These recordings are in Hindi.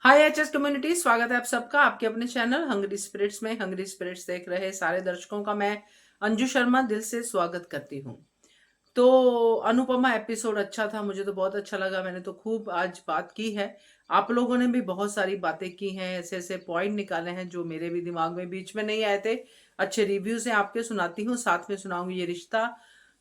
हाय एचएस कम्युनिटी, स्वागत है आप सबका आपके अपने चैनल हंग्री स्पिरिट्स में। हंग्री स्पिरिट्स देख रहे सारे दर्शकों का मैं अंजू शर्मा दिल से स्वागत करती हूँ। तो अनुपमा एपिसोड अच्छा था, मुझे तो बहुत अच्छा लगा। मैंने तो खूब आज बात की है। आप लोगों ने भी बहुत सारी बातें की हैं, ऐसे ऐसे पॉइंट निकाले हैं जो मेरे भी दिमाग में बीच में नहीं आए थे। अच्छे रिव्यूज हैं आपके, सुनाती हूँ, साथ में सुनाऊंगी ये रिश्ता,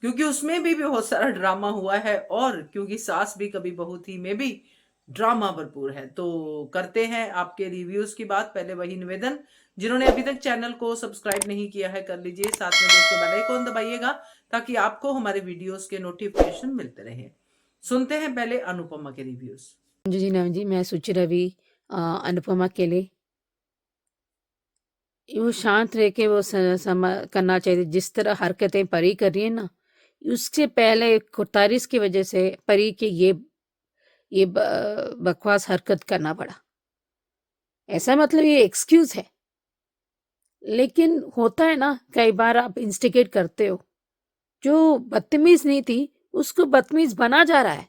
क्योंकि उसमें भी बहुत सारा ड्रामा हुआ है। और क्योंकि सास भी कभी बहू थी में भी ड्रामा भरपूर है। तो करते हैं आपके रिव्यूज की बात। पहले वही निवेदन, जिन्होंने अभी तक चैनल को सब्सक्राइब नहीं किया है कर लीजिए, साथ में दोस्तों बेल आइकन दबाइएगा ताकि आपको हमारे वीडियोस के नोटिफिकेशन मिलते रहे। सुनते हैं पहले अनुपमा के रिव्यूज। जी नम जी, मैं सुचि रवि अनुपमा के लिए वो शांत रह के वो करना चाहिए। जिस तरह हरकतें परी कर रही है ना, उससे पहले तारिश की वजह से परी के ये बकवास हरकत करना पड़ा। ऐसा मतलब ये एक्सक्यूज है, लेकिन होता है ना, कई बार आप इंस्टिगेट करते हो। जो बदतमीज नहीं थी उसको बदतमीज बना जा रहा है,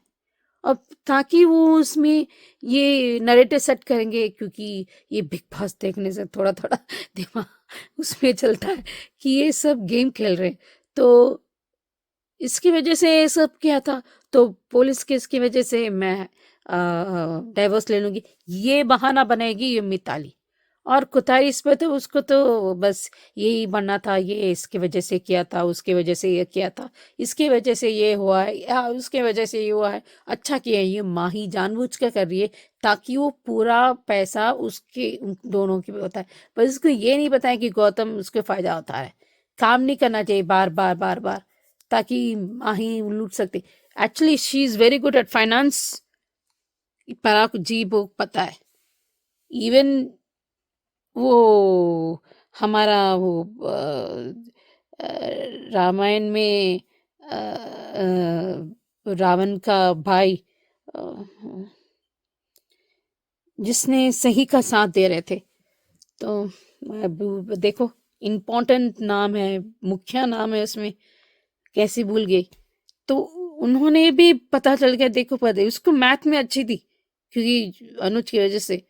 अब ताकि वो उसमें ये नरेटिव सेट करेंगे, क्योंकि ये बिग बॉस देखने से थोड़ा थोड़ा दिमाग उसमें चलता है कि ये सब गेम खेल रहे हैं। तो इसकी वजह से ये सब किया था। तो पुलिस केस की वजह से मैं डाइवोर्स ले लूंगी, ये बहाना बनाएगी ये मिताली। और कुतारी इसमें तो उसको तो बस यही बनना था, ये इसकी वजह से किया था, उसकी वजह से ये किया था, इसकी वजह से ये हुआ है या उसके वजह से ये हुआ है। अच्छा किया, ये माँ ही जानबूझ कर कर रही है ताकि वो पूरा पैसा उसके उन दोनों की होता है। पर उसको ये नहीं पता है कि गौतम उसके फायदा होता है। काम नहीं करना चाहिए बार बार बार बार, ताकि माँ ही लूट सकती। Actually she is very good at finance, Parag ji वो पता है। इवन वो हमारा वो अ, रामायण में रावण का भाई, अ, जिसने सही का साथ दे रहे थे। तो अब देखो, इम्पोर्टेंट नाम है, मुखिया नाम है उसमें, कैसे भूल गई। तो उन्होंने भी पता चल गया, देखो पता है उसको मैथ में अच्छी थी क्योंकि अनुज की वजह से।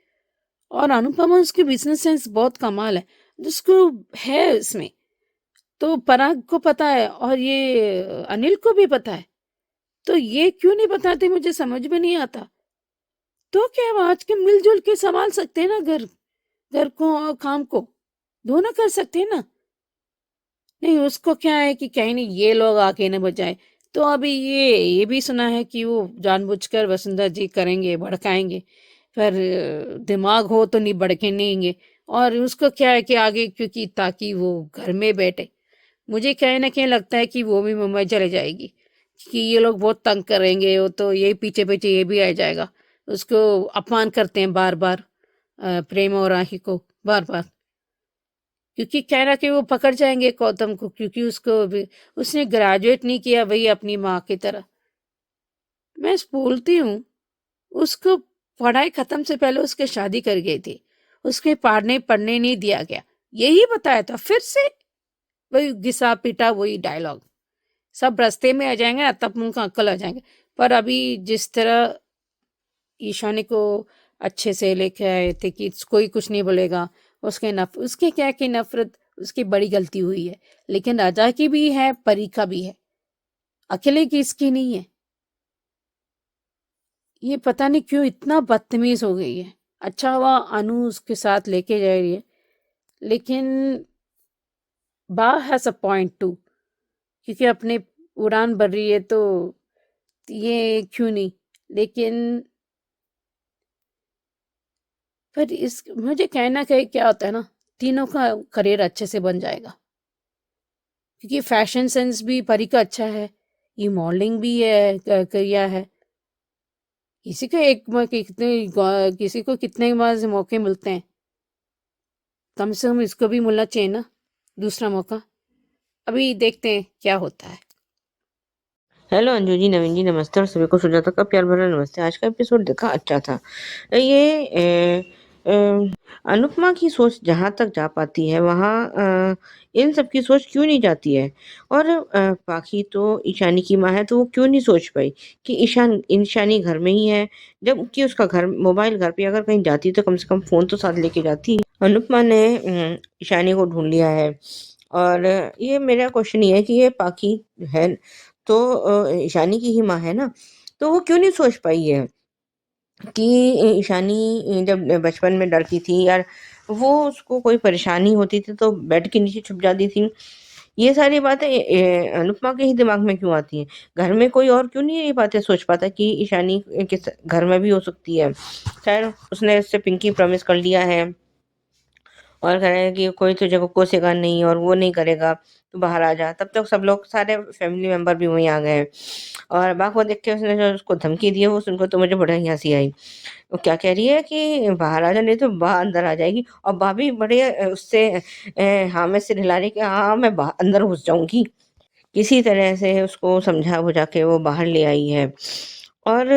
और अनुपमा उसकी बिजनेस सेंस बहुत कमाल है जिसको है इसमें। तो पराग को पता है और ये अनिल को भी पता है, तो ये क्यों नहीं बताते मुझे समझ में नहीं आता। तो क्या वो आज के मिलजुल के संभाल सकते हैं ना, घर घर को और काम को दोनों कर सकते हैं ना। नहीं, उसको क्या है कि कहीं नहीं ये लोग आके न बजाए। तो अभी ये भी सुना है कि वो जानबूझकर वसुंधरा जी करेंगे, भड़काएंगे। पर दिमाग हो तो नहीं भड़केंगे। और उसको क्या है कि आगे, क्योंकि ताकि वो घर में बैठे। मुझे कहीं ना कहीं लगता है कि वो भी मुंबई चले जाएगी, कि ये लोग बहुत तंग करेंगे, वो तो यही पीछे पीछे ये भी आ जाएगा। उसको अपमान करते हैं बार बार, प्रेम और राही को बार बार, क्योंकि कह रहा कि वो पकड़ जाएंगे गौतम को, क्योंकि उसको उसने ग्रेजुएट नहीं किया वही अपनी माँ की तरह। मैं बोलती हूँ, उसको पढ़ाई खत्म से पहले उसके शादी कर गई थी, उसके पढ़ने पढ़ने नहीं दिया गया, यही बताया था। फिर से वही घिसा पीटा वही डायलॉग। सब रास्ते में आ जाएंगे ना, तब उनका अक्ल आ जाएंगे। पर अभी जिस तरह ईशानी को अच्छे से लेके आए थे कि कोई कुछ नहीं बोलेगा, उसके क्या की नफरत उसकी बड़ी गलती हुई है। लेकिन राजा की भी है, परी का भी है, अकेले की इसकी नहीं है। ये पता नहीं क्यों इतना बदतमीज हो गई है। अच्छा हुआ अनु उसके साथ लेके जा रही है, लेकिन बा हैज अ पॉइंट टू, क्योंकि अपने उड़ान भर रही है, तो ये क्यों नहीं। लेकिन पर इस मुझे कहना कहीं क्या होता है ना, तीनों का करियर अच्छे से बन जाएगा, क्योंकि फैशन सेंस भी परी का अच्छा है, ये मॉडलिंग भी है किया है। किसी को किसी को कितने बार से मौके मिलते हैं, कम से कम इसको भी मिलना चाहिए ना दूसरा मौका। अभी देखते हैं क्या होता है। हेलो अंजू जी, नवीन जी, नमस्ते और सभी को सुजाता का प्यार भरा नमस्ते। आज का एपिसोड देखा, अच्छा था। ये अनुपमा की सोच जहाँ तक जा पाती है वहाँ इन सब की सोच क्यों नहीं जाती है। और बाकी तो ईशानी की माँ है तो वो क्यों नहीं सोच पाई कि ईशानी घर में ही है, जबकि उसका घर मोबाइल घर पे अगर कहीं जाती तो कम से कम फ़ोन तो साथ लेके जाती। अनुपमा ने ईशानी को ढूँढ लिया है। और ये मेरा क्वेश्चन ये है कि ये पाखी है तो ईशानी की ही माँ है ना, तो वो क्यों नहीं सोच पाई है कि ईशानी जब बचपन में डरती थी यार, वो उसको कोई परेशानी होती थी तो बेड के नीचे छुप जाती थी। ये सारी बातें अनुपमा के ही दिमाग में क्यों आती हैं? घर में कोई और क्यों नहीं ये बातें सोच पाता कि ईशानी किस घर में भी हो सकती है? खैर उसने उससे पिंकी प्रॉमिस कर लिया है और कह रहे हैं कि कोई तुझे को कोसेगा नहीं और वो नहीं करेगा, तू बाहर आ जा। तब तक सब लोग सारे फैमिली मेंबर भी वहीं आ गए हैं। और बाघ को देख के उसने जो उसको धमकी दी है वो सुनकर तो मुझे बड़ा ही हँसी आई। वो क्या कह रही है कि बाहर आ जा नहीं तो बा अंदर आ जाएगी, और बा भी बड़े उससे हाँ में सिर हिला रही कि हाँ मैं अंदर घुस जाऊंगी। किसी तरह से उसको समझा बुझा के वो बाहर ले आई है। और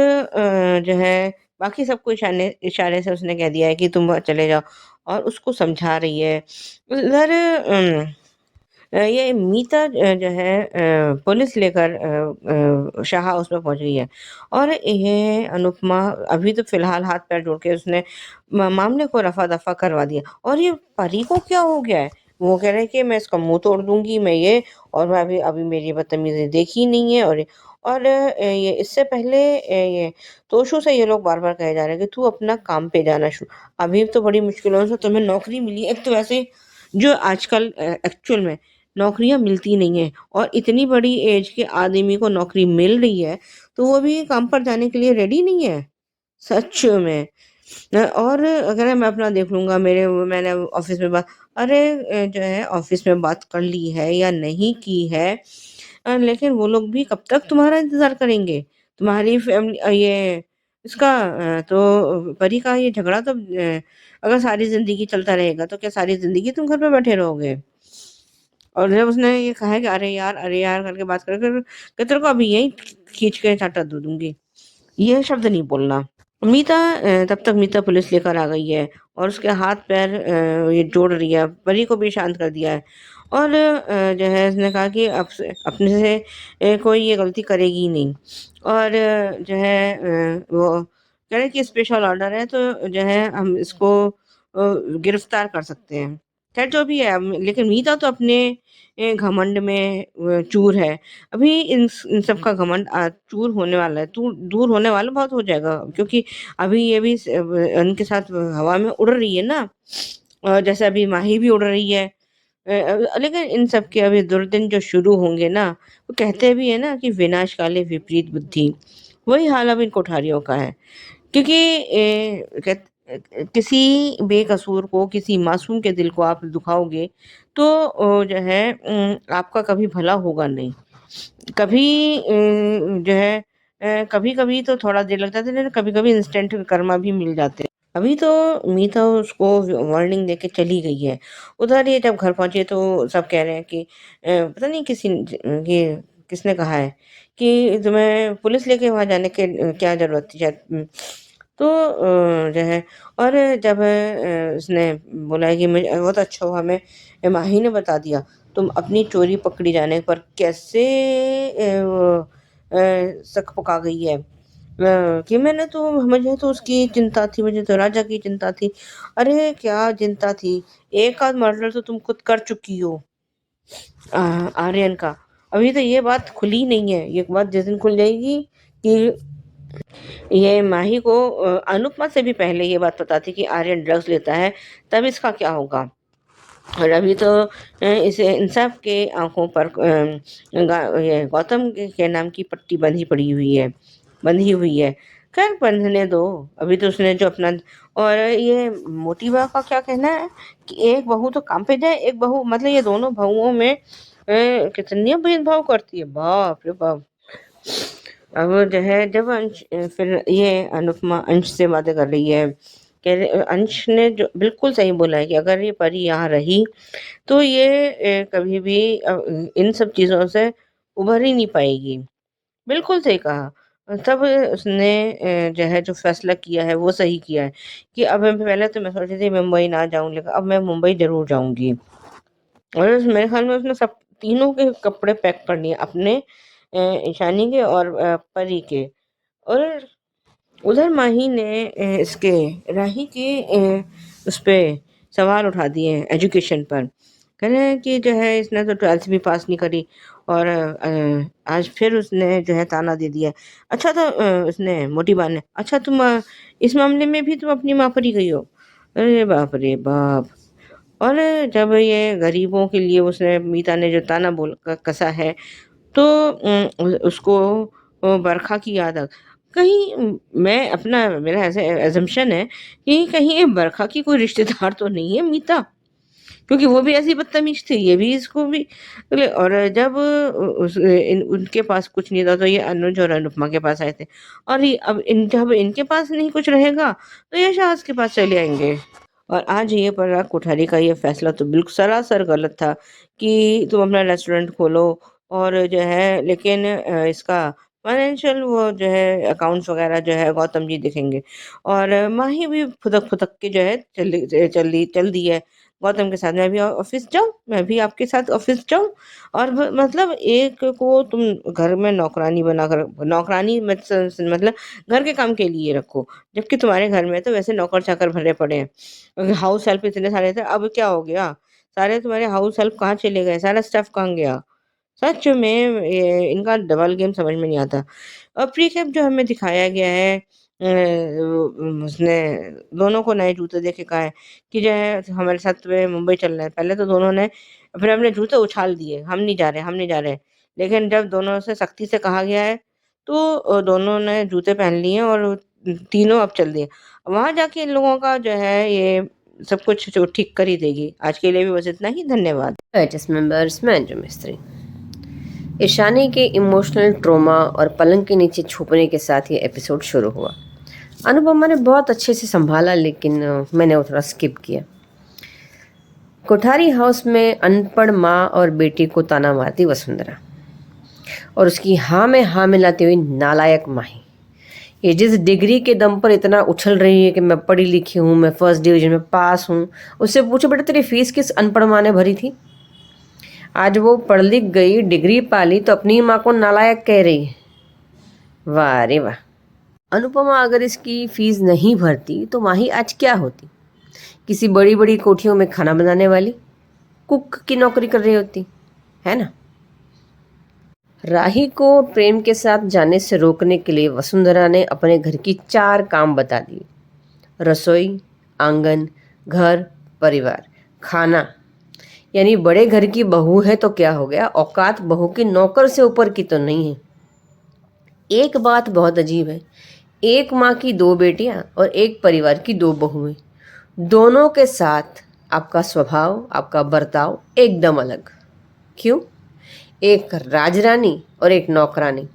जो है बाकी सबको इशारे इशारे से उसने कह दिया है कि तुम चले जाओ, और उसको समझा रही है। उधर ये मीता जो है पुलिस लेकर शाह हाउस में पहुंच गई है। और ये अनुपमा अभी तो फिलहाल हाथ पैर जोड़ के उसने मामले को रफा दफा करवा दिया। और ये परी को क्या हो गया है? वो कह रहे हैं कि मैं इसका मुंह तोड़ दूंगी, मैं ये, और मैं अभी अभी मेरी बदतमीजी देखी नहीं है। और ये इससे पहले ये तोशु से ये लोग बार बार कहे जा रहे हैं कि तू अपना काम पे जाना शुरू। अभी तो बड़ी मुश्किलों से तुम्हें नौकरी मिली, एक तो वैसे जो आजकल एक्चुअल में नौकरियां मिलती नहीं है, और इतनी बड़ी एज के आदमी को नौकरी मिल रही है तो वो भी काम पर जाने के लिए रेडी नहीं है, सच में। और अगर मैं अपना देख लूंगा, मैंने ऑफिस में बात, अरे जो है ऑफिस में बात कर ली है या नहीं की है, लेकिन वो लोग भी कब तक तुम्हारा इंतजार करेंगे? तुम्हारी फैमिली ये इसका तो परी का ये झगड़ा तो अगर सारी जिंदगी चलता रहेगा तो क्या सारी जिंदगी तुम घर पे बैठे रहोगे? और जब उसने ये कहा है कि अरे यार करके बात कर कर कि तेरे को अभी यही खींच के चाटा दे दूंगी, ये शब्द नहीं बोलना। मीता तब तक मीता पुलिस लेकर आ गई है और उसके हाथ पैर ये जोड़ रही है, परी को भी शांत कर दिया है। और जो है उसने कहा कि अब से अपने से कोई ये गलती करेगी ही नहीं। और जो है वो कह रहे हैं कि स्पेशल ऑर्डर है तो जो है हम इसको गिरफ्तार कर सकते हैं। खैर जो भी है, लेकिन मीता तो अपने घमंड में चूर है। अभी इन सब का घमंड चूर होने वाला है, दूर होने वाला बहुत हो जाएगा, क्योंकि अभी ये भी उनके साथ हवा में उड़ रही है ना, और जैसे अभी माही भी उड़ रही है। लेकिन इन सब के अभी दुर्दिन जो शुरू होंगे ना, वो कहते भी है ना कि विनाश काले विपरीत बुद्धि, वही हाल अब इन कोठारियों का है। क्योंकि किसी बेकसूर को, किसी मासूम के दिल को आप दुखाओगे तो जो है आपका कभी भला होगा नहीं। कभी जो है कभी कभी तो थोड़ा देर लगता है, लेकिन कभी कभी इंस्टेंट कर्मा भी मिल जाते हैं। अभी तो मीता उसको वार्निंग देके चली गई है। उधर ये जब घर पहुंचे तो सब कह रहे हैं कि पता नहीं ये किसने कहा है कि तुम्हें पुलिस लेके वहां जाने के क्या जरूरत थी शायद। तो जो है, और जब उसने बोला है कि मुझे बहुत अच्छा हुआ हमें माही ने बता दिया, तुम अपनी चोरी पकड़ी जाने पर कैसे सक पका गई है। कि मैंने तो मुझे तो उसकी चिंता थी, मुझे तो राजा की चिंता थी। अरे क्या चिंता थी, एक आध मर्डर तो तुम खुद कर चुकी हो आर्यन का। अभी तो ये बात खुली नहीं है, ये बात जिस दिन खुल जाएगी कि ये माही को अनुपमा से भी पहले ये बात पता थी कि आर्यन ड्रग्स लेता है, तब इसका क्या होगा। और अभी तो इसे इन सब के आंखों पर ये गौतम के नाम की पट्टी बंधी हुई है। खैर बंधने दो, अभी तो उसने जो अपना। और ये मोटी बा का क्या कहना है कि एक बहू तो काम पे जाए, एक बहू मतलब ये दोनों बहुओं में कितनी भेदभाव करती है, बाप रे बाप। अब जो है जब फिर ये अनुपमा अंश से बातें कर रही है, अंश ने जो बिल्कुल सही बोला है कि अगर ये परी यहाँ रही तो ये कभी भी इन सब चीजों से उभर ही नहीं पाएगी। बिल्कुल सही कहा। तब उसने जो है जो फ़ैसला किया है वो सही किया है कि अब मैं पहले तो मैं सोच रही थी मुंबई ना जाऊँ, लेकिन अब मैं मुंबई ज़रूर जाऊँगी। और मेरे ख़्याल में उसने सब तीनों के कपड़े पैक कर लिए, अपने, ईशानी के और परी के। और उधर माही ने इसके राही के उस पे सवाल उठा दिए हैं एजुकेशन पर। कह रहे हैं कि जो है इसने तो 12th भी पास नहीं करी और आज फिर उसने जो है ताना दे दिया। अच्छा तो उसने मोटी बहन ने, अच्छा तुम इस मामले में भी तुम अपनी माँ पर ही गई हो। अरे बाप रे बाप! और जब ये गरीबों के लिए उसने मीता ने जो ताना कसा है, तो उसको बरखा की याद आ कहीं, मैं अपना मेरा ऐसे अज़म्पशन है कि कहीं ये बरखा की कोई रिश्तेदार तो नहीं है मीता? क्योंकि वो भी ऐसी बदतमीज़ थी, ये भी इसको भी और जब उनके पास कुछ नहीं था तो ये अनुज और अनुपमा के पास आए थे। और ये अब जब इनके पास नहीं कुछ रहेगा, तो ये शाज़ के पास चले आएँगे। और आज ये पराग कोठारी का ये फैसला तो बिल्कुल सरासर गलत था कि तुम अपना रेस्टोरेंट खोलो और जो है, लेकिन इसका फाइनेंशियल वो जो है अकाउंट्स वगैरह जो है गौतम जी देखेंगे। और माही भी फुदक-फुदक के जो है चल दी है गौतम के साथ, मैं भी ऑफ़िस जाऊँ, मैं भी आपके साथ ऑफ़िस जाऊँ। और मतलब एक को तुम घर में नौकरानी बनाकर, नौकरानी मतलब घर के काम के लिए रखो, जबकि तुम्हारे घर में तो वैसे नौकर-चाकर भरे पड़े हैं। हाउस हेल्प इतने सारे थे, अब क्या हो गया? सारे तुम्हारे हाउस हेल्प कहाँ चले गए? सारा स्टाफ कहाँ गया? सच में ये इनका डबल गेम समझ में नहीं आता। और प्रीकेप जो हमें दिखाया गया है, उसने दोनों को नए जूते दे के कहा है कि जो है हमारे साथ तुम्हें मुंबई चलना है। पहले तो दोनों ने अपने-अपने जूते उछाल दिए, हम नहीं जा रहे, हम नहीं जा रहे। लेकिन जब दोनों से सख्ती से कहा गया है, तो दोनों ने जूते पहन लिए और तीनों अब चल दिए। वहाँ जाके इन लोगों का जो है ये सब कुछ जो ठीक कर ही देगी। आज के लिए भी बस इतना ही, धन्यवाद। Digest members, मैं अंजू मिस्त्री। ईशानी के इमोशनल ट्रॉमा और पलंग के नीचे छुपने के साथ ये एपिसोड शुरू हुआ। अनुपमा ने बहुत अच्छे से संभाला, लेकिन मैंने वो थोड़ा स्किप किया। कोठारी हाउस में अनपढ़ माँ और बेटी को ताना मारती वसुंधरा और उसकी हाँ में हाँ मिलाती हुई नालायक माही। ये जिस डिग्री के दम पर इतना उछल रही है कि मैं पढ़ी लिखी हूँ, मैं फर्स्ट डिवीजन में पास हूँ, उससे पूछो बेटा तेरी फीस किस अनपढ़ माँ ने भरी थी? आज वो पढ़ लिख गई, डिग्री पाली, तो अपनी माँ को नालायक कह रही है। वाह रे वाह। अनुपमा अगर इसकी फीस नहीं भरती तो माही आज क्या होती? किसी बड़ी बड़ी कोठियों में खाना बनाने वाली, कुक की नौकरी कर रही होती, है ना? राही को प्रेम के साथ जाने से रोकने के लिए वसुंधरा ने अपने घर की 4 काम बता दिए: रसोई, आंगन, घर, परिवार, खाना। यानी बड़े घर की बहू है तो क्या हो गया, औकात बहू की नौकर से ऊपर की तो नहीं है। एक बात बहुत अजीब है, एक माँ की 2 बेटियां और एक परिवार की 2 बहुएं, दोनों के साथ आपका स्वभाव, आपका बर्ताव एकदम अलग। क्यों? एक राजरानी और एक नौकरानी।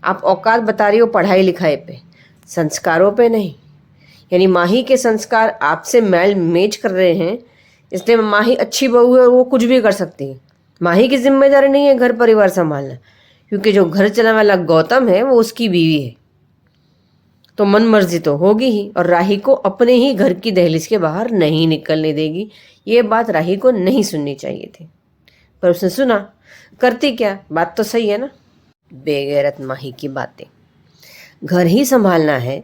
आप औकात बता रही हो पढ़ाई लिखाई पे, संस्कारों पे नहीं। यानी माही के संस्कार आपसे मैल मेच कर रहे हैं, इसलिए माही अच्छी बहू है और वो कुछ भी कर सकती है। माही की जिम्मेदारी नहीं है घर परिवार संभालना, क्योंकि जो घर चलाने वाला गौतम है वो उसकी बीवी है, तो मन मर्जी तो होगी ही। और राही को अपने ही घर की दहलीज के बाहर नहीं निकलने देगी। ये बात राही को नहीं सुननी चाहिए थी, पर उसने सुना। करती क्या? बात तो सही है ना। बेगैरत माही की बातें। घर ही संभालना है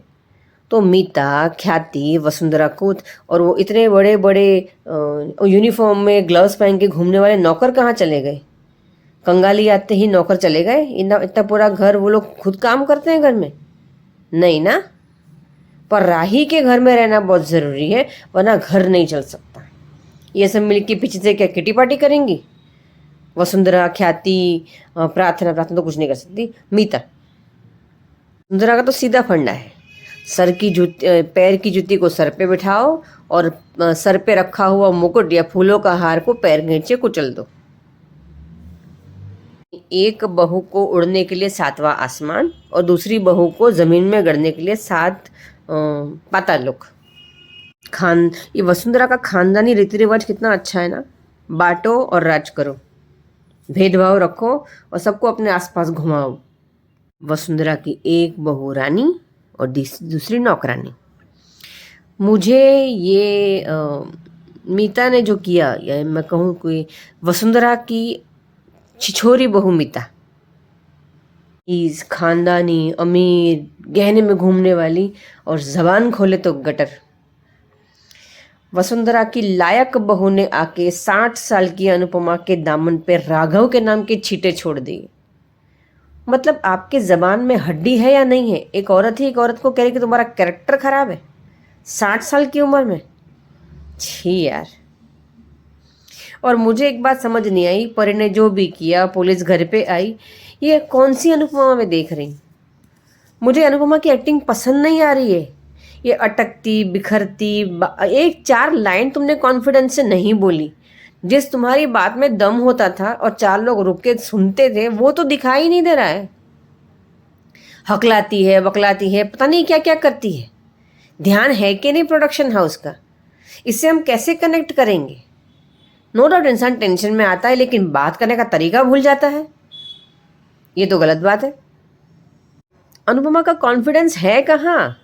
तो मीता, ख्याति, वसुंधरा को और वो इतने बड़े बड़े यूनिफॉर्म में ग्लव्स पहन के घूमने वाले नौकर कहाँ चले गए? कंगाली आते ही नौकर चले गए? इतना पूरा घर वो लोग खुद काम करते हैं घर में? नहीं ना। पर राही के घर में रहना बहुत ज़रूरी है, वरना घर नहीं चल सकता। ये सब मिलके पीछे से क्या किटी पार्टी करेंगी? वसुंधरा, ख्याति, प्रार्थना तो कुछ नहीं कर सकती। मीता, वसुंधरा का तो सीधा फंडा है, पैर की जूती को सर पे बिठाओ और सर पे रखा हुआ मुकुट या फूलों का हार को पैर नीचे कुचल दो। एक बहू को उड़ने के लिए 7वां आसमान और दूसरी बहू को जमीन में गड़ने के लिए 7 पाताल लोक। ये वसुंधरा का खानदानी रीति रिवाज कितना अच्छा है ना। बांटो और राज करो, भेदभाव रखो और सबको अपने आसपास घुमाओ। वसुंधरा की एक बहू रानी और दूसरी नौकरानी। मुझे ये मीता ने जो किया, या मैं कहूँ कि वसुंधरा की छिछोरी बहू मीता, इस खानदानी, अमीर, गहने में घूमने वाली और जबान खोले तो गटर, वसुंधरा की लायक बहू ने आके 60 साल की अनुपमा के दामन पे राघव के नाम के छींटे छोड़ दिए। मतलब आपके जबान में हड्डी है या नहीं है? एक औरत ही एक औरत को कह रही कि तुम्हारा कैरेक्टर खराब है 60 साल की उम्र में। छी यार। और मुझे एक बात समझ नहीं आई, परी ने जो भी किया, पुलिस घर पे आई, ये कौन सी अनुपमा में देख रही? मुझे अनुपमा की एक्टिंग पसंद नहीं आ रही है। ये अटकती बिखरती एक 4 लाइन तुमने कॉन्फिडेंस से नहीं बोली। जिस तुम्हारी बात में दम होता था और 4 लोग रुक के सुनते थे, वो तो दिखाई नहीं दे रहा है। हकलाती है, बकलाती है, पता नहीं क्या क्या करती है। ध्यान है कि नहीं प्रोडक्शन हाउस का? इससे हम कैसे कनेक्ट करेंगे? नो डाउट इंसान टेंशन में आता है, लेकिन बात करने का तरीका भूल जाता है। ये तो गलत बात है। अनुपमा का कॉन्फिडेंस है कहाँ?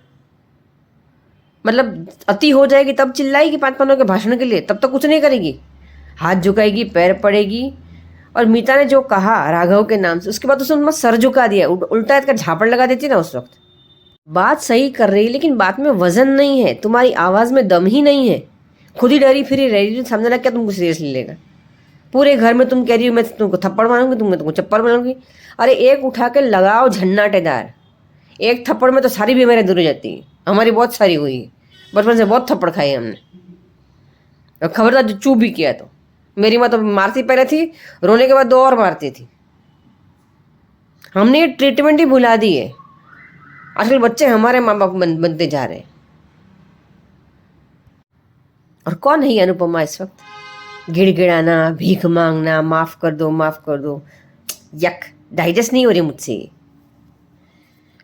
मतलब अति हो जाएगी तब चिल्लाएगी 5 पन्नों के भाषण के लिए, तब तो कुछ नहीं करेगी। हाथ झुकाएगी, पैर पड़ेगी। और मीता ने जो कहा राघव के नाम से, उसके बाद उसने उनका सर झुका दिया, उल्टा का झापड़ लगा देती ना उस वक्त। बात सही कर रही, लेकिन बात में वजन नहीं है, तुम्हारी आवाज में दम ही नहीं है। खुद ही डरी फिरी रह रही, समझ लग क्या तुमको सीरियसली लेगा? पूरे घर में तुम कह रही हो मैं तुमको थप्पड़ मारूंगी, तुमको चप्पल मारूंगी। अरे एक उठा के लगाओ झन्नाटेदार। एक थप्पड़ में तो सारी बीमारियां दूर हो जाती है। हमारी बहुत सारी हुई है, बचपन से बहुत थप्पड़ खाई हमने। और खबरदार जो चूप भी किया तो, मेरी माँ तो मारती पहले थी, रोने के बाद 2 और मारती थी। हमने ये ट्रीटमेंट ही भुला दी है। आजकल बच्चे हमारे माँ बाप बनते जा रहे हैं। और कौन है ये अनुपमा इस वक्त? गिड़गिड़ाना, भीख मांगना, माफ कर दो माफ कर दो। यक, डाइजेस्ट नहीं हो रही मुझसे ये।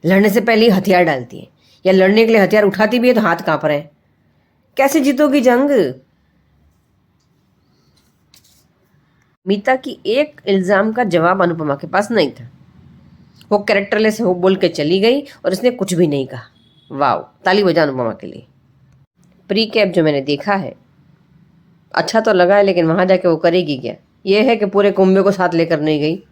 लड़ने से पहले ही हथियार डालती है, या लड़ने के लिए हथियार उठाती भी है तो हाथ कांप रहे हैं। कैसे जीतोगी जंग? मीता की एक इल्जाम का जवाब अनुपमा के पास नहीं था। वो कैरेक्टरलेस हो बोल के चली गई और इसने कुछ भी नहीं कहा। वाओ, ताली बजा अनुपमा के लिए। प्री कैप जो मैंने देखा है, अच्छा तो लगा है, लेकिन वहां जाके वो करेगी क्या? ये है कि पूरे कुंबे को साथ लेकर नहीं गई,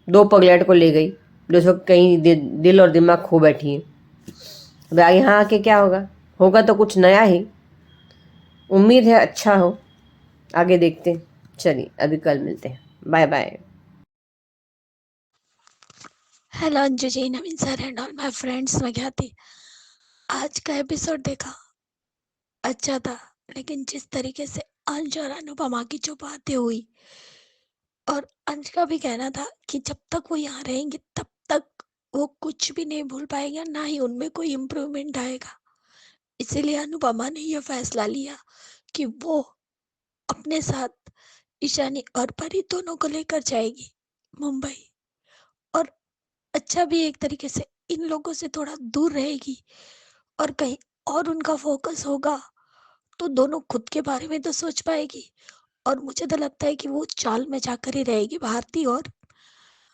2 पगलेट को ले गई जो इस वक्त कहीं दिल और दिमाग खो बैठी है। अब यहाँ आके क्या होगा? होगा तो कुछ नया ही। उम्मीद है अच्छा हो, आगे देखते हैं। चलिए अभी कल मिलते हैं, bye bye. Hello Anju ji, Naveen sir and all my friends, मैं ख्याति। आज का एपिसोड देखा, अच्छा था, लेकिन जिस तरीके से अंश और अनुपमा की जो बातें हुई, और अंश का भी कहना था कि जब तक वो यहाँ रहेंगे तब तक वो कुछ भी नहीं भूल पाएंगे, ना ही उनमें कोई इम्प्रूवमेंट आएगा। इसीलिए अनुपमा ने यह फैसला लिया कि वो अपने साथ ईशानी और परी दोनों को लेकर जाएगी मुंबई। और अच्छा भी एक तरीके से इन लोगों से थोड़ा दूर रहेगी, और कहीं और उनका फोकस होगा तो दोनों खुद के बारे में तो सोच पाएगी। और मुझे तो लगता है कि वो चाल में जाकर ही रहेगी भारती और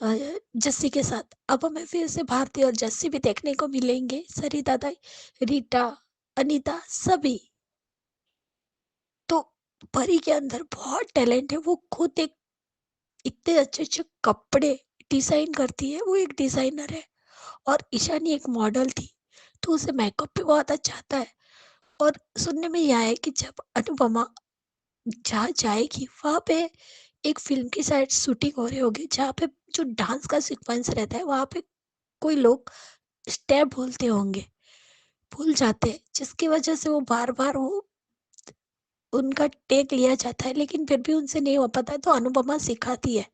जस्सी के साथ। अब हमें फिर से भारती और जस्सी भी देखने को मिलेंगे, सरिता दाई, रीटा, अनीता, सभी। तो परी के अंदर बहुत टैलेंट है, वो खुद एक इतने अच्छे अच्छे कपड़े डिजाइन करती है, वो एक डिजाइनर है। और ईशानी एक मॉडल थी, तो उसे मेकअप भी बहुत अच्छा आता है। और सुनने में यह है कि जब अनुपमा जहाँ जाएगी वहाँ पे एक फिल्म की शायद शूटिंग हो रही होगी, जहाँ पे जो डांस का सीक्वेंस रहता है वहाँ पे कोई लोग स्टेप भूलते होंगे, भूल जाते हैं, जिसकी वजह से वो बार बार वो उनका टेक लिया जाता है, लेकिन फिर भी उनसे नहीं हो पाता है, तो अनुपमा सिखाती है।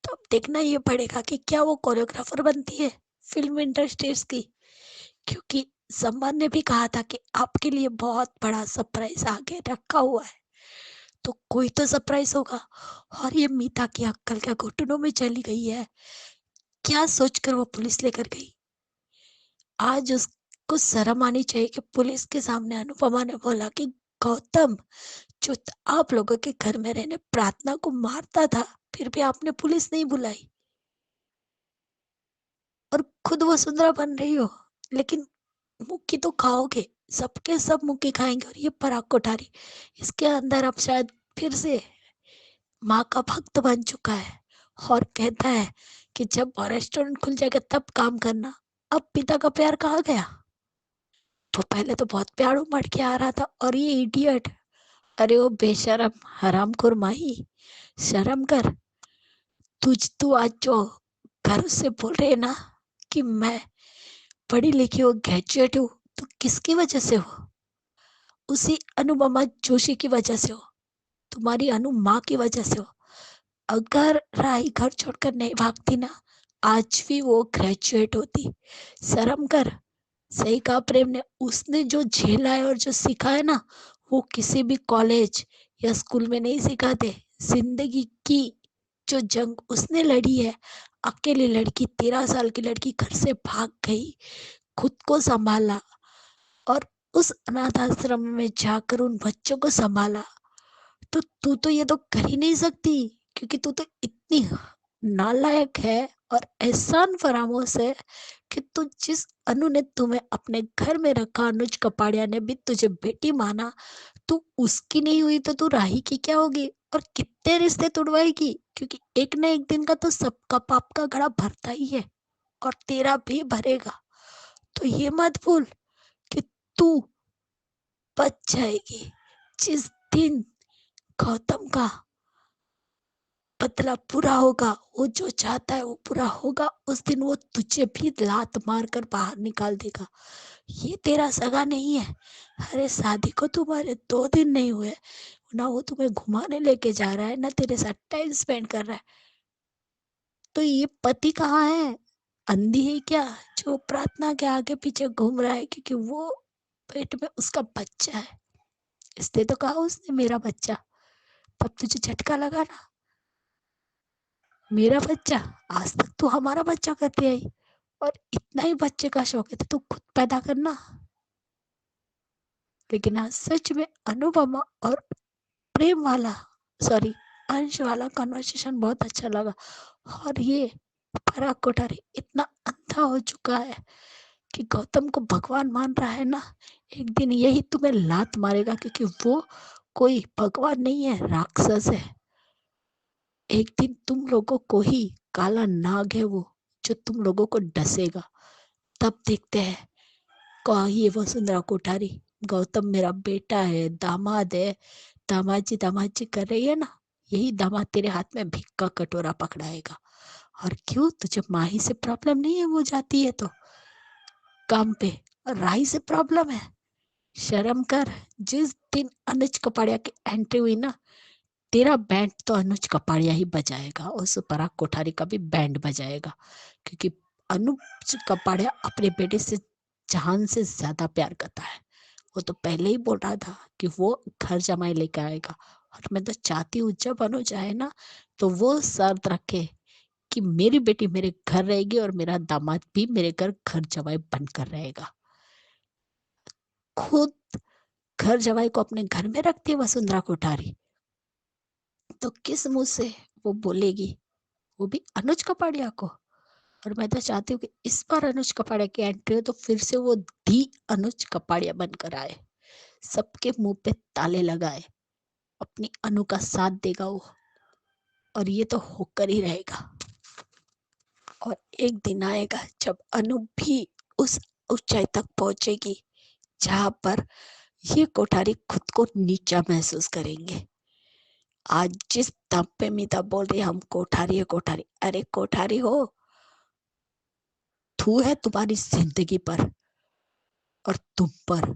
तो अब देखना ये पड़ेगा कि क्या वो कोरियोग्राफर बनती है फिल्म इंडस्ट्रीज की, क्योंकि सम्मान ने भी कहा था कि आपके लिए बहुत बड़ा सरप्राइज आगे रखा हुआ है। तो कोई तो सरप्राइज होगा। और ये मीता की अक्कल क्या घुटनों में चली गई है? क्या सोचकर वो पुलिस लेकर गई? आज उसको शर्म आनी चाहिए कि पुलिस के सामने अनुपमा ने बोला कि गौतम जो आप लोगों के घर में रहने प्रार्थना को मारता था, फिर भी आपने पुलिस नहीं बुलाई। और खुद वसुंधरा बन रही हो, लेकिन मुक्की तो खाओगे, सबके सब मुक्की खाएंगे। और ये पराग कोठारी, इसके अंदर अब शायद फिर से माँ का भक्त बन चुका है और कहता है कि जब रेस्टोरेंट खुल जाएगा तब काम करना। अब पिता का प्यार कहाँ गया? तो पहले तो बहुत प्यार उमड़ के आ रहा था। और ये इडियट, अरे वो बेशरम हरामखोर माही, शर्म कर। तू आज जो गर्व से बोल रहे है ना कि मैं पढ़ी लिखी हूँ, ग्रेजुएट हूँ, तो किसकी वजह से हो? उसी अनुपमा जोशी की वजह से हो, तुम्हारी अनु माँ की वजह से हो। अगर राही घर छोड़कर नहीं भागती ना, आज भी वो ग्रेजुएट होती। शर्म कर। सही कहा प्रेम ने, उसने जो झेला है और जो सीखा है ना, वो किसी भी कॉलेज या स्कूल में नहीं सिखाते। जिंदगी की जो जंग उसने लड़ी है, अकेली लड़की, 13 साल की लड़की घर से भाग गई, खुद को संभाला और उस अनाथ आश्रम में जाकर उन बच्चों को संभाला। तो तू तो ये तो कर ही नहीं सकती, क्योंकि तू तो इतनी नालायक है और एहसान फरामोश है कि तू जिस अनु ने तुम्हें अपने घर में रखा, अनुज कपाड़िया ने भी तुझे बेटी माना, तू उसकी नहीं हुई तो तू राही की क्या होगी? और कितने रिश्ते तुड़वाएगी? क्योंकि एक ना एक दिन का तो सबका पाप का घड़ा भरता ही है और तेरा भी भरेगा। तो ये मत भूल कि तू बच जाएगी। जिस दिन गौतम का बदला पूरा होगा, वो जो चाहता है वो पूरा होगा, उस दिन वो तुझे भी लात मार कर बाहर निकाल देगा। ये तेरा सगा नहीं है। अरे शादी को तुम्हारे 2 दिन नहीं हुए, ना वो तुम्हें घुमाने लेके जा रहा है, ना तेरे साथ टाइम स्पेंड कर रहा है। तो ये पति कहाँ है? अंधी है क्या जो प्रार्थना के आगे पीछे घूम रहा है? क्योंकि वो पेट में उसका बच्चा है। इसलिए तो कहा उसने मेरा बच्चा। तब तुझे झटका लगा ना, मेरा बच्चा। आज तक तू हमारा बच्चा करती आई, और इतना ही बच्चे का शौक है तो तू खुद पैदा करना। लेकिन आज सच में अनुपमा और प्रेम वाला, सॉरी, अंश वाला कन्वर्सेशन बहुत अच्छा लगा। और ये पराग कोठारी इतना अंधा हो चुका है कि गौतम को भगवान मान रहा है ना, एक दिन यही तुम्हें लात मारेगा, क्योंकि वो कोई भगवान नहीं है, राक्षस है। एक दिन तुम लोगों को ही काला नाग है वो, जो तुम लोगों को डसेगा। तब देखते हैं। कही वसुंधरा कोठारी, गौतम मेरा बेटा है, दामाद है, दामाद जी कर रही है ना, यही दामाद तेरे हाथ में भिक्का का कटोरा पकड़ाएगा। और क्यों, तुझे माही से प्रॉब्लम नहीं है? वो जाती है तो काम पे, और राही से प्रॉब्लम है? शर्म कर। जिस दिन अनुज कपाड़िया की एंट्री हुई ना, तेरा बैंड तो अनुज कपाड़िया ही बजाएगा, उस पराग कोठारी का भी बैंड बजाएगा। क्योंकि अनुज कपाड़िया अपने बेटे से जान से ज्यादा प्यार करता है। वो तो पहले ही बोल रहा था कि वो घर जमाई लेके आएगा। और मैं तो चाहती हूँ जब अनुज आए ना, तो वो शर्त रखे कि मेरी बेटी मेरे घर रहेगी और मेरा दामाद भी मेरे घर जमाई बनकर रहेगा। खुद घर जमाई को अपने घर में रखती है वसुंधरा कोठारी, तो किस मुंह से वो बोलेगी, वो भी अनुज कपाड़िया को? और मैं तो चाहती हूँ कि इस बार अनुज कपाड़िया की एंट्री हो तो फिर से वो दी अनुज कपाड़िया बनकर आए, सबके मुंह पे ताले लगाए, अपनी अनु का साथ देगा वो। और ये तो होकर ही रहेगा। और एक दिन आएगा जब अनु भी उस ऊंचाई तक पहुंचेगी जहां पर ये कोठारी खुद को नीचा महसूस करेंगे। आज जिस दम पे मीता बोल रही है हम कोठारी है कोठारी, अरे कोठारी हो, थू है तुम्हारी जिंदगी पर और तुम पर।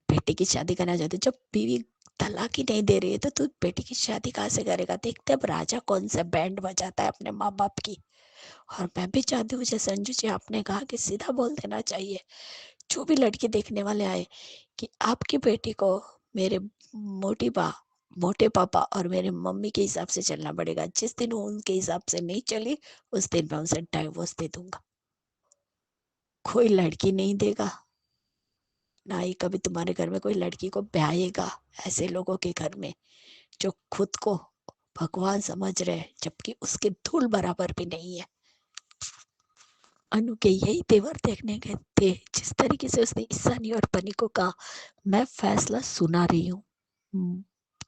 बेटी की शादी करना चाहते, जब बीवी तलाक ही नहीं दे रही है तो तू बेटी की शादी कहाँ से करेगा? देखते अब राजा कौन सा बैंड बजाता है अपने माँ बाप की। और मैं भी चाहती हूँ जैसे संजू जी आपने कहा कि सीधा बोल देना चाहिए जो भी लड़की देखने वाले आए कि आपकी बेटी को मेरे मोटे पापा और मेरे मम्मी के हिसाब से चलना पड़ेगा। जिस दिन वो उनके हिसाब से नहीं चली, उस दिन मैं उसे डाइवोर्स दे दूंगा। कोई लड़की नहीं देगा, ना ही कभी तुम्हारे घर में कोई लड़की को ब्याहेगा ऐसे लोगों के घर में जो खुद को भगवान समझ रहे हैं, जबकि उसके धूल बराबर भी नहीं है। अनु के यही तेवर देखने गए थे। जिस तरीके से उसने ईशानी और बनी को कहा, मैं फैसला सुना रही हूँ,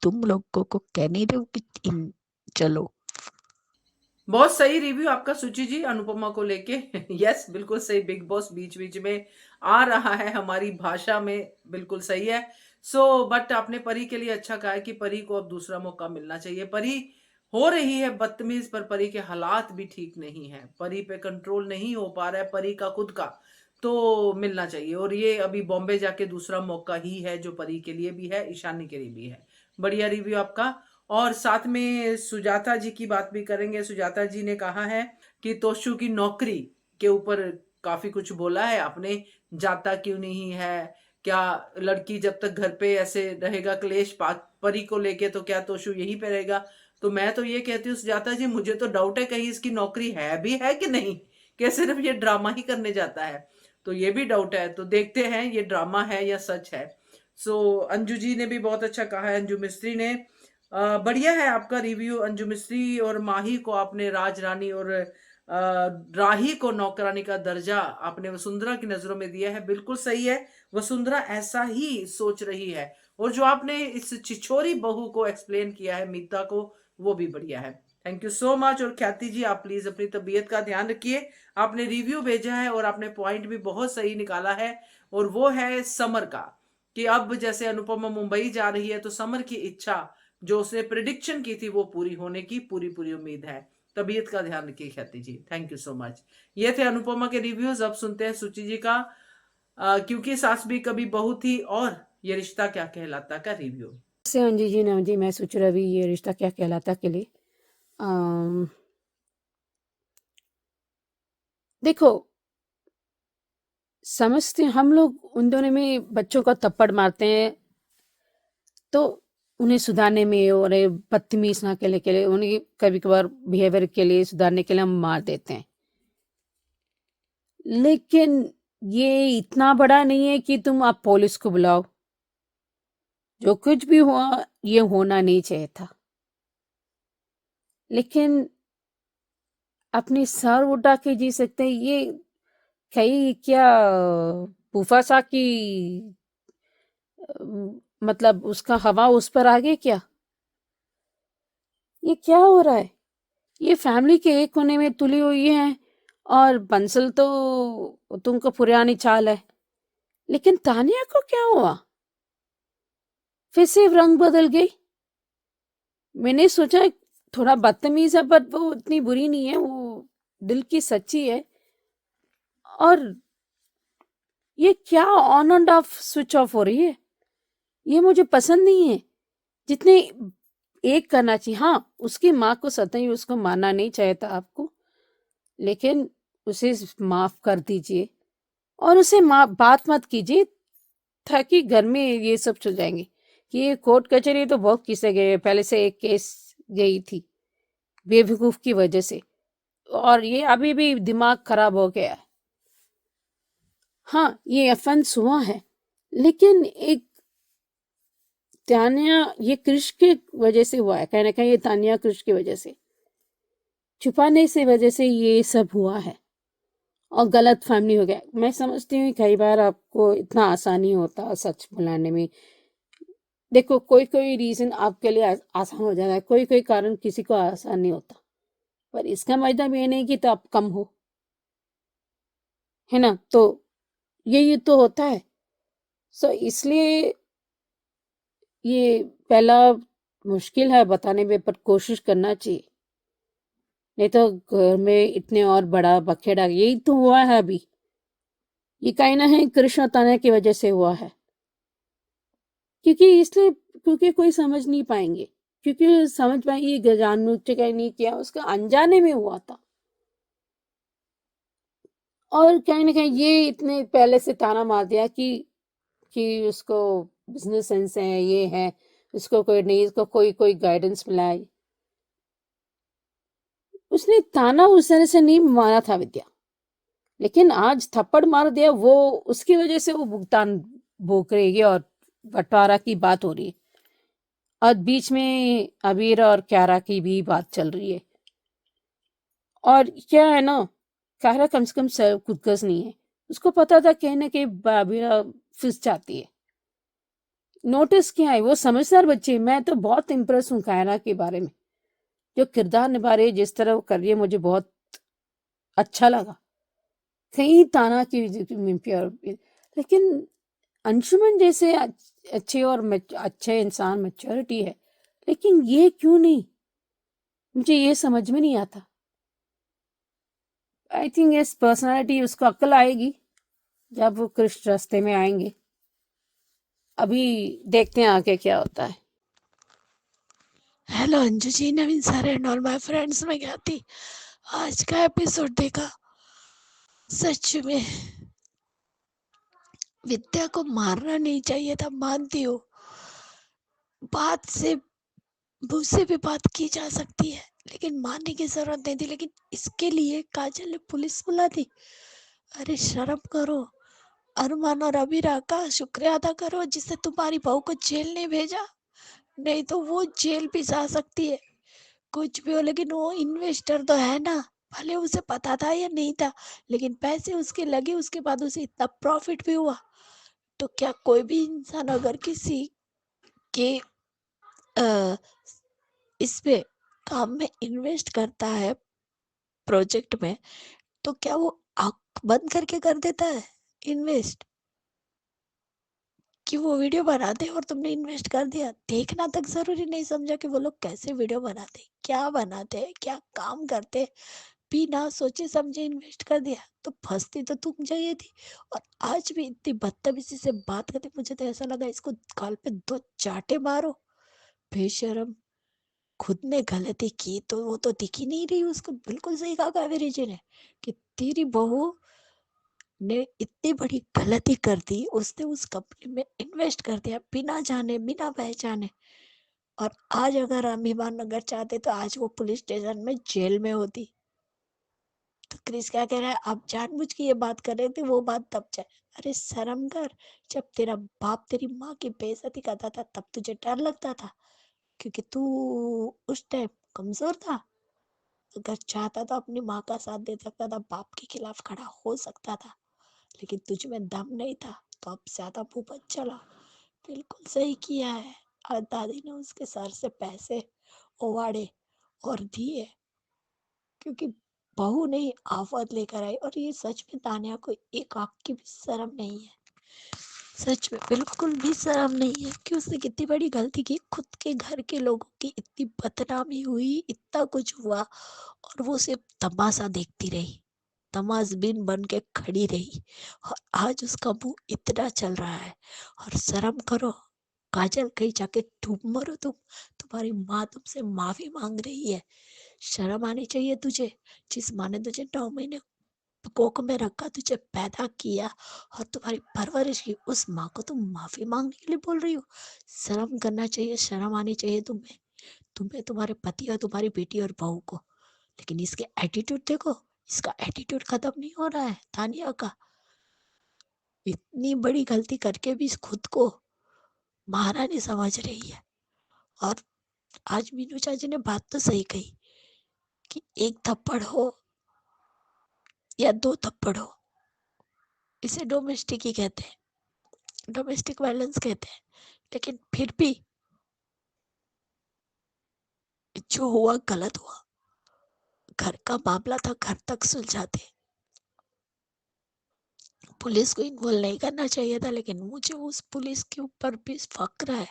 तुम लोगों को कह नहीं रहे हो कि चलो। बहुत सही रिव्यू आपका सुचि जी अनुपमा को लेके। यस, बिल्कुल सही। बिग बॉस बीच बीच में आ रहा है हमारी भाषा में, बिल्कुल सही है। बट आपने परी के लिए अच्छा कहा है कि परी को अब दूसरा मौका मिलना चाहिए। परी हो रही है बदतमीज, पर परी के हालात भी ठीक नहीं है, परी पे कंट्रोल नहीं हो पा रहा है परी का खुद का, तो मिलना चाहिए। और ये अभी बॉम्बे जाके दूसरा मौका ही है जो परी के लिए भी है, ईशानी के लिए भी है। बढ़िया रिव्यू आपका। और साथ में सुजाता जी की बात भी करेंगे। सुजाता जी ने कहा है कि तोशु की नौकरी के ऊपर काफी कुछ बोला है आपने, जाता क्यों नहीं है, क्या लड़की जब तक घर पे ऐसे रहेगा क्लेश परी को लेके, तो क्या तोशु यहीं पे रहेगा। तो मैं तो ये कहती हूँ सुजाता जी, मुझे तो डाउट है कहीं इसकी नौकरी है भी है कि नहीं, क्या सिर्फ ये ड्रामा ही करने जाता है, तो ये भी डाउट है। तो देखते हैं ये ड्रामा है या सच है। अंजू जी ने भी बहुत अच्छा कहा है, अंजू मिस्त्री ने। बढ़िया है आपका रिव्यू अंजू मिस्त्री। और माही को आपने राज रानी और राही को नौकरानी का दर्जा आपने वसुंधरा की नजरों में दिया है, बिल्कुल सही है। वसुंधरा ऐसा ही सोच रही है। और जो आपने इस छिछोरी बहू को एक्सप्लेन किया है मीता को, वो भी बढ़िया है। Thank you so much. और ख्याति जी, आप प्लीज अपनी तबीयत का ध्यान रखिए। आपने रिव्यू भेजा है और आपने पॉइंट भी बहुत सही निकाला है, और वो है समर का, कि अब जैसे अनुपमा मुंबई जा रही है तो समर की इच्छा जो उसने प्रिडिक्शन की थी वो पूरी होने की पूरी पूरी उम्मीद है। तबीयत का ध्यान रखिए Khyati ji. Thank you so much. ये थे अनुपमा के रिव्यूज। अब सुनते हैं सुचि जी का क्योंकि सास भी कभी बहू थी और ये रिश्ता क्या कहलाता का रिव्यू। से अंजी जी ने जी, मैं सोच रही ये रिश्ता क्या कहलाता के लिए देखो, समझते हैं हम लोग उन दोनों में बच्चों का थप्पड़ मारते हैं तो उन्हें सुधारने में और बदतमीज ना के लिए उन्हें कभी कभार बिहेवियर के लिए सुधारने के लिए हम मार देते हैं, लेकिन ये इतना बड़ा नहीं है कि तुम आप पुलिस को बुलाओ। जो कुछ भी हुआ ये होना नहीं चाहिए था, लेकिन अपनी सर उठा के जी सकते हैं। ये कहीं क्या फूफासा की मतलब उसका हवा उस पर आ गई क्या? ये क्या हो रहा है? ये फैमिली के एक कोने में तुली हुई है और बंसल तो तुमको पुरानी चाल है, लेकिन तानिया को क्या हुआ? फिर से रंग बदल गई। मैंने सोचा थोड़ा बदतमीज है, पर वो इतनी बुरी नहीं है, वो दिल की सच्ची है। और ये क्या on end off switch off हो रही है, ये मुझे पसंद नहीं है। जितने एक करना चाहिए। हाँ, उसकी माँ को सतही उसको मानना नहीं चाहिए था आपको, लेकिन उसे माफ कर दीजिए और उसे बात मत कीजिए, ताकि घर में ये सब चल जाएंगे कि ये कोर्ट कचहरी तो बहुत किसे गए। पहले से एक केस गई थी बेवकूफ की वजह से, और ये अभी भी दिमाग खराब हो गया है। हाँ, ये अफेंस हुआ है, लेकिन एक तानिया, ये कृष की वजह से हुआ है, कहीं ना कहीं ये तानिया कृष की वजह से, छुपाने से वजह से ये सब हुआ है और गलत फैमिली हो गया। मैं समझती हूँ कई बार आपको इतना आसानी होता सच बुलाने में। देखो, कोई कोई रीजन आपके लिए आसान हो जाता है, कोई कोई कारण किसी को आसान नहीं होता, पर इसका मतलब ये नहीं कि तो आप कम हो, है ना? तो ये तो होता है। इसलिए ये पहला मुश्किल है बताने में, पर कोशिश करना चाहिए, नहीं तो घर में इतने और बड़ा बखेड़ा यही तो हुआ है अभी। ये कहीं ना कहीं कृष्ण ताना की वजह से हुआ है, क्योंकि कोई समझ नहीं पाएंगे, क्योंकि समझ पाएंगे जानबूझकर नहीं किया, उसका अनजाने में हुआ था। और कहीं ना कहीं ये इतने पहले से ताना मार दिया कि उसको बिजनेस सेंस है, ये है, उसको कोई नहीं, इसको कोई कोई गाइडेंस मिला है। उसने ताना उस तरह से नहीं मारा था विद्या, लेकिन आज थप्पड़ मार दिया, वो उसकी वजह से वो भुगतान भोग रही है और बंटवारा की बात हो रही है, और बीच में अबीर और क्यारा की भी बात चल रही है। और क्या है ना, कायरा कम से कम खुदगर्ज नहीं है, उसको पता था कहीं ना कहीं बाबीरा फिस जाती है। नोटिस किया है, वो समझदार बच्ची है। मैं तो बहुत इम्प्रेस हूँ कायरा के बारे में, जो किरदार निभा रही है, जिस तरह वो कर रही है, मुझे बहुत अच्छा लगा। कहीं ताना की प्योर, लेकिन अंशुमन जैसे अच्छे और अच्छे इंसान, मैच्योरिटी है, लेकिन ये क्यों नहीं, मुझे ये समझ में नहीं आता। आई थिंक इस पर्सनालिटी, उसको अक्ल आएगी जब वो कृष्ण रास्ते में आएंगे। अभी देखते हैं आगे क्या होता है। Hello Anju ji, Naveen sir and all my friends, मैं ज्ञाति। आज का एपिसोड देखा, सच में विद्या को मारना नहीं चाहिए था, मानती हूँ। बात से मुंह से भी बात की जा सकती है, लेकिन मारने की जरूरत नहीं थी। लेकिन इसके लिए काजल ने पुलिस बुला दी। अरे शर्म करो। अरमान और अबीरा का शुक्रिया अदा करो जिससे तुम्हारी बहू को जेल नहीं भेजा, नहीं तो वो जेल भी जा सकती है। कुछ भी हो, लेकिन वो इन्वेस्टर तो है ना। भले उसे पता था या नहीं था, लेकिन पैसे उसके लगे, उसके बाद उसे इतना प्रॉफिट भी हुआ। तो क्या कोई भी इंसान अगर किसी के इसमें काम में इन्वेस्ट करता है, प्रोजेक्ट में, तो क्या वो आंख बंद करके कर देता है इन्वेस्ट? कि वो वीडियो बनाते और तुमने इन्वेस्ट कर दिया, देखना तक जरूरी नहीं समझा कि वो लोग कैसे वीडियो बनाते, क्या बनाते, क्या काम करते, बिना सोचे समझे इन्वेस्ट कर दिया। तो फंसती तो तुम चाहिए थी। और आज भी इतनी बदतमीजी से बात करती, मुझे तो ऐसा लगा इसको गाल पे दो चाटे मारो। बेशरम। खुद ने गलती की तो वो तो दिख ही नहीं रही उसको। बिल्कुल सही कहा कावेरी जी ने कि तेरी बहू ने इतनी बड़ी गलती कर दी, उसने उस कंपनी में इन्वेस्ट कर दिया बिना जाने बिना पहचाने। और आज अगर अभिमान अगर चाहते तो आज वो पुलिस स्टेशन में जेल में होती। तो क्रिस क्या कह रहा है, आप जानबूझ के ये बात कर रहे थे, वो बात तब जाए। अरे शर्म कर। जब तेरा बाप तेरी माँ की बेइज्जती करता था तब तुझे डर लगता था, क्योंकि तू उस टाइम कमजोर था। अगर चाहता तो अपनी माँ का साथ दे सकता था, बाप के खिलाफ खड़ा हो सकता था, लेकिन तुझ में दम नहीं था, तो अब ज्यादा मुंह मत चला। बिल्कुल सही किया है। और दादी ने उसके सर से पैसे ओवाड़े और दिए, क्योंकि बहू नहीं आफत लेकर आई। और ये सच में तानिया को एक आंख की भी शर्म नहीं है। सच में बिल्कुल भी शर्म नहीं है कि उसने कितनी बड़ी गलती की। खुद के घर के लोगों की इतनी बदनामी हुई, इतना कुछ हुआ, और वो सिर्फ तमाशा देखती रही, तमाशबीन बन के खड़ी रही। और आज उसका मुंह इतना चल रहा है। और शर्म करो काजल, कहीं जाके डूब मरो तुम। तुम्हारी माँ तुमसे माफी मांग रही है। शर्म आनी चाहिए तुझे। जिस माँ ने तुझे 9 महीने कोख में रखा, तुझे पैदा किया और तुम्हारी परवरिश की, उस माँ को तुम माफी मांगने के लिए बोल रही हो। शर्म करना चाहिए, शर्म आनी चाहिए तुम्हें, तुम्हें, तुम्हारे पति और तुम्हारी बेटी और बहू को। लेकिन इसके एटीट्यूड देखो, इसका एटीट्यूड खत्म नहीं हो रहा है तानिया का। इतनी बड़ी गलती करके भी खुद को महारानी समझ रही है। और आज मीनू चाची ने बात तो सही कही कि एक थप्पड़ हो या 2 थप्पड़ हो, इसे डोमेस्टिक ही कहते हैं, डोमेस्टिक वायलेंस कहते हैं। लेकिन फिर भी जो हुआ गलत हुआ। घर का मामला था, घर तक सुलझाते, पुलिस को इन्वॉल्व नहीं करना चाहिए था। लेकिन मुझे उस पुलिस के ऊपर भी फक्र है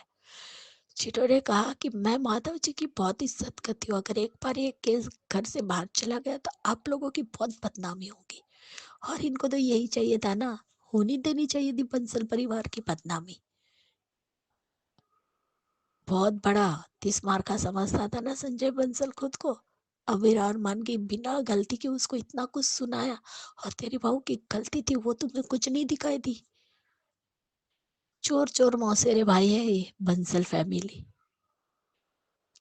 जिन्होंने कहा कि मैं माधव जी की बहुत इज्जत करती हूँ, अगर एक बार ये केस घर से बाहर चला गया तो आप लोगों की बहुत बदनामी होगी। और इनको तो यही चाहिए था ना, होनी देनी चाहिए थी बंसल परिवार की बदनामी। बहुत बड़ा 30 मार का समझता था ना संजय बंसल खुद को। अविरार मान के बिना गलती के उसको इतना कुछ सुनाया, और तेरी बहू की गलती थी वो तुम्हें कुछ नहीं दिखाई दी। चोर चोर मौसेरे भाई है ये बंसल फैमिली।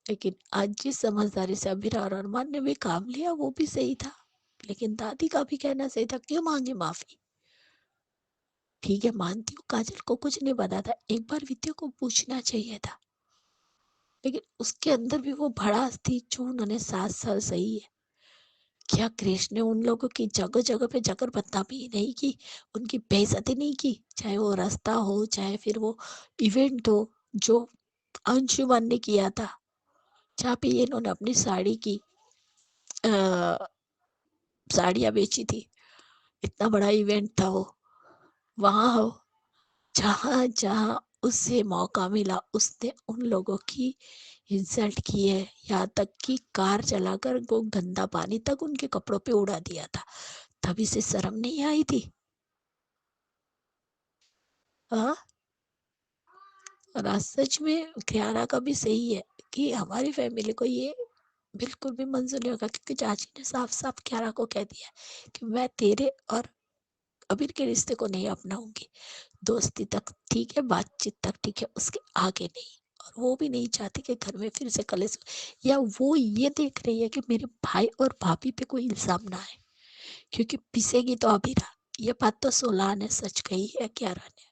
लेकिन आज जिस समझदारी से अभिरार और अरमान ने भी काम लिया वो भी सही था। लेकिन दादी का भी कहना सही था, क्यों मांगे माफी। ठीक है, मानती हूँ काजल को कुछ नहीं पता था, एक बार विद्या को पूछना चाहिए था। लेकिन उसके अंदर भी वो भड़ास थी जो उन्होंने 7 साल सही है क्या कृष्ण ने उन लोगों की जगह जगह पे जाकर बदनामी नहीं की, उनकी बेइज्जती नहीं की, चाहे वो रास्ता हो चाहे फिर वो इवेंट हो जो अंशुमन ने किया था, जहाँ पे ये इन्होंने अपनी साड़ी की साड़ियाँ बेची थी। इतना बड़ा इवेंट था वो, वहाँ हो जहाँ जहाँ उसे मौका मिला उसने उन लोगों की इंसल्ट की है, यहाँ तक कि कार चलाकर वो गंदा पानी तक उनके कपड़ों पे उड़ा दिया था, तभी से शर्म नहीं आई थी। हाँ, और आज सच में कियारा का भी सही है कि हमारी फैमिली को ये बिल्कुल भी मंजूर नहीं होगा, क्योंकि चाची ने साफ साफ कियारा को कह दिया कि मैं तेरे और अबीर के रिश्ते को नहीं अपनाऊंगी, दोस्ती तक ठीक है, बातचीत तक ठीक है, उसके आगे नहीं। और वो भी नहीं चाहती कि घर में फिर से कलेश हो, या वो ये देख रही है कि मेरे भाई और भाभी पे कोई इल्जाम ना आए, क्योंकि पिसेगी तो अबीरा। ये बात तो सोलाह ने सच कही है कियारा ने।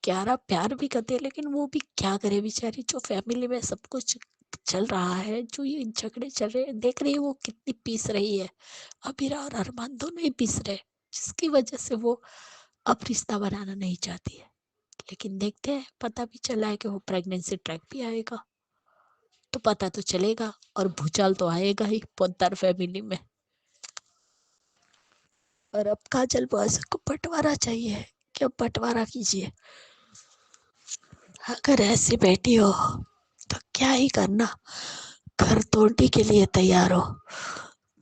कियारा प्यार भी करती है, लेकिन वो भी क्या करे बेचारी, जो फैमिली में सब कुछ चल रहा है, जो ये झगड़े चल रहे हैं, देख रही है वो कितनी पीस रही है। अबीरा और अरमान दोनों ही पीस रहे, जिसकी वजह से वो अब रिश्ता बनाना नहीं चाहती है। लेकिन देखते हैं, पता भी चला है कि वो प्रेगनेंसी ट्रैक भी आएगा, तो पता तो चलेगा, और भूचाल तो आएगा ही पोद्दार फैमिली में। और अब काजल बॉस को बंटवारा चाहिए, क्या बंटवारा कीजिए। अगर ऐसी बेटी हो तो क्या ही करना, घर तोड़ने के लिए तैयार हो।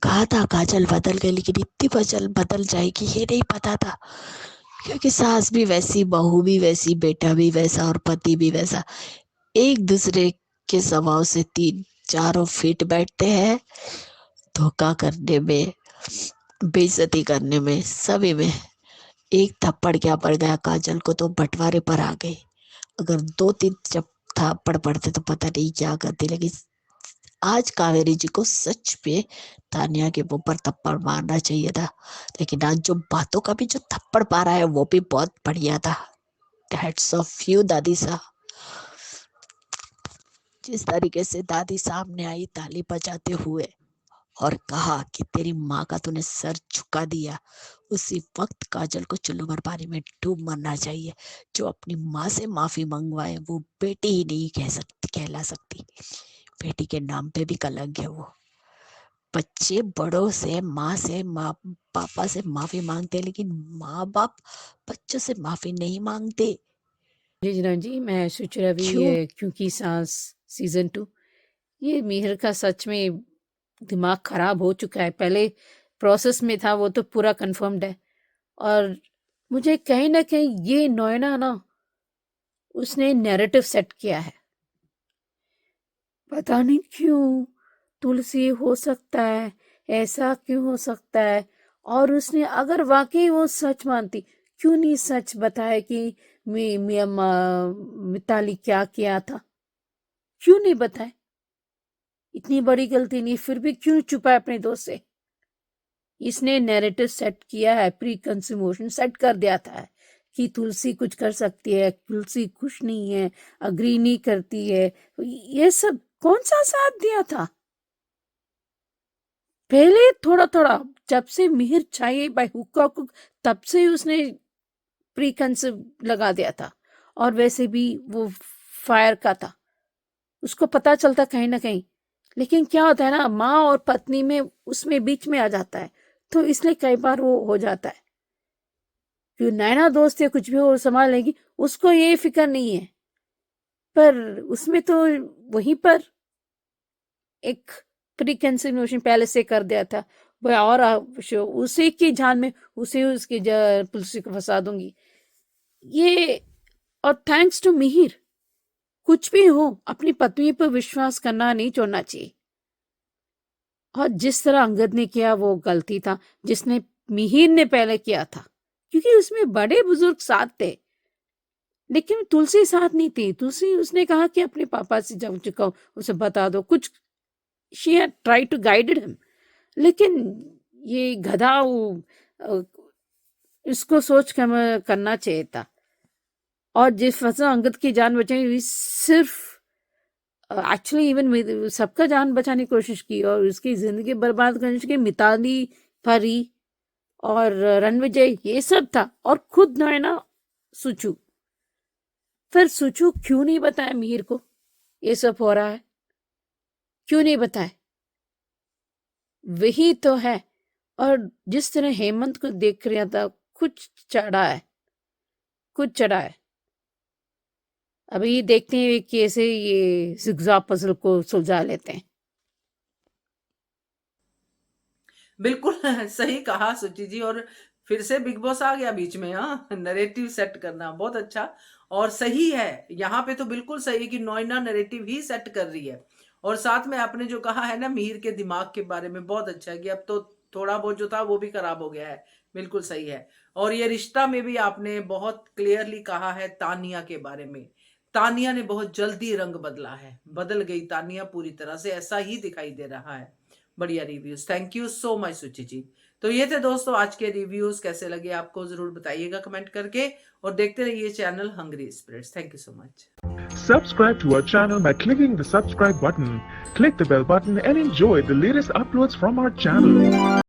कहा था काजल बदल गई, लेकिन इतनी बदल जाएगी ये नहीं पता था, क्योंकि सास भी वैसी, बहू भी वैसी, बेटा भी वैसा और पति भी वैसा, एक दूसरे के स्वभाव से तीन चारों फिट बैठते हैं, धोखा करने में, बेइज्जती करने में, सभी में। एक थप्पड़ क्या पड़ गया काजल को, तो बंटवारे पर आ गई। अगर दो तीन जब थप्पड़ पड़ते तो पता नहीं क्या करती, लेकिन आज कावेरी जी को सच में तानिया के मुंह पर थप्पड़ मारना चाहिए था। लेकिन आज जो बातों का भी जो थप्पड़ पा रहा है वो भी बहुत बढ़िया था। हैट्स ऑफ यू दादी साहब। जिस तरीके से दादी सामने आई ताली बजाते हुए और कहा कि तेरी माँ का तूने सर झुका दिया, उसी वक्त काजल को चुल्लू भर पानी में डूब मरना चाहिए। जो अपनी माँ से माफी मंगवाए वो बेटी ही नहीं कहला सकती, बेटी के नाम पे भी कलंक है वो। बच्चे बड़ों से, माँ पापा से माफी मांगते, लेकिन माँ बाप बच्चों से माफी नहीं मांगते। जी जनाब जी, मैं सुचिरा भी क्यों? क्योंकि सांस सीजन 2, ये मिहिर का सच में दिमाग खराब हो चुका है। पहले प्रोसेस में था, वो तो पूरा कंफर्म्ड है। और मुझे कहीं ना कहीं ये नोएना ना, उसने नैरेटिव सेट किया है, पता नहीं क्यों। तुलसी हो सकता है, ऐसा क्यों हो सकता है। और उसने अगर वाकई वो सच मानती, क्यों नहीं सच बताया कि मिताली क्या किया था, क्यों नहीं बताए। इतनी बड़ी गलती नहीं, फिर भी क्यों छुपाए अपने दोस्त से। इसने नैरेटिव सेट किया है, प्री कंसिमोशन सेट कर दिया था कि तुलसी कुछ कर सकती है, तुलसी खुश नहीं है, अग्री नहीं करती है। ये सब कौन सा साथ दिया था पहले? थोड़ा थोड़ा जब से मिहिर चाहिए बाय हुक्का कुक, तब से उसने प्री कंसिव लगा दिया था। और वैसे भी वो फायर का था, उसको पता चलता कहीं ना कहीं। लेकिन क्या होता है ना, माँ और पत्नी में उसमें बीच में आ जाता है, तो इसलिए कई बार वो हो जाता है कि नैना दोस्त है, कुछ भी वो संभाल लेगी, उसको ये फिक्र नहीं है। पर उसमें तो वहीं पर एक प्री कंसिव पहले से कर दिया था वह, और उसी की जान में उसे उसकी तुलसी को फंसा दूंगी ये। और थैंक्स टू मिहिर, कुछ भी हो अपनी पत्नी पर विश्वास करना नहीं छोड़ना चाहिए। और जिस तरह अंगद ने किया वो गलती था, जिसने मिहिर ने पहले किया था, क्योंकि उसमें बड़े बुजुर्ग साथ थे, लेकिन तुलसी साथ नहीं थी। तुलसी उसने कहा कि अपने पापा से जब चुका हूं उसे बता दो कुछ, she had try to guided him. लेकिन ये गधा इसको सोच कर करना चाहिए था। और जिस वजह अंगद की जान बचाई, सिर्फ एक्चुअली इवन सबका जान बचाने की कोशिश की और उसकी जिंदगी बर्बाद करने की मिताली, परी और रणविजय ये सब था, और खुद नैना सुचू। फिर सुचू क्यों नहीं बताया मिहिर को ये सब हो रहा है? क्यों नहीं बताया? वही तो है। और जिस तरह हेमंत को देख रहा था, कुछ चढ़ा है, कुछ चढ़ा है। अभी देखते हैं कैसे ये जिगज़ैग पजल को सुलझा लेते हैं। बिल्कुल सही कहा सुची जी। और फिर से बिग बॉस आ गया बीच में। हाँ, नरेटिव सेट करना बहुत अच्छा और सही है। यहाँ पे तो बिल्कुल सही है कि नोएना नरेटिव ही सेट कर रही है। और साथ में आपने जो कहा है ना मिहिर के दिमाग के बारे में, बहुत अच्छा है कि अब तो थोड़ा बहुत जो था वो भी खराब हो गया है। बिल्कुल सही है। और ये रिश्ता में भी आपने बहुत क्लियरली कहा है तानिया के बारे में। तानिया ने बहुत जल्दी रंग बदला है, बदल गई तानिया पूरी तरह से, ऐसा ही दिखाई दे रहा है। बढ़िया reviews, thank you so much सुचि जी। तो ये थे दोस्तों आज के रिव्यूज, कैसे लगे आपको जरूर बताइएगा कमेंट करके, और देखते रहिए channel hungry spirits. Thank you so much. Subscribe to our channel by clicking the subscribe button. Click the bell button and enjoy the latest uploads from our channel.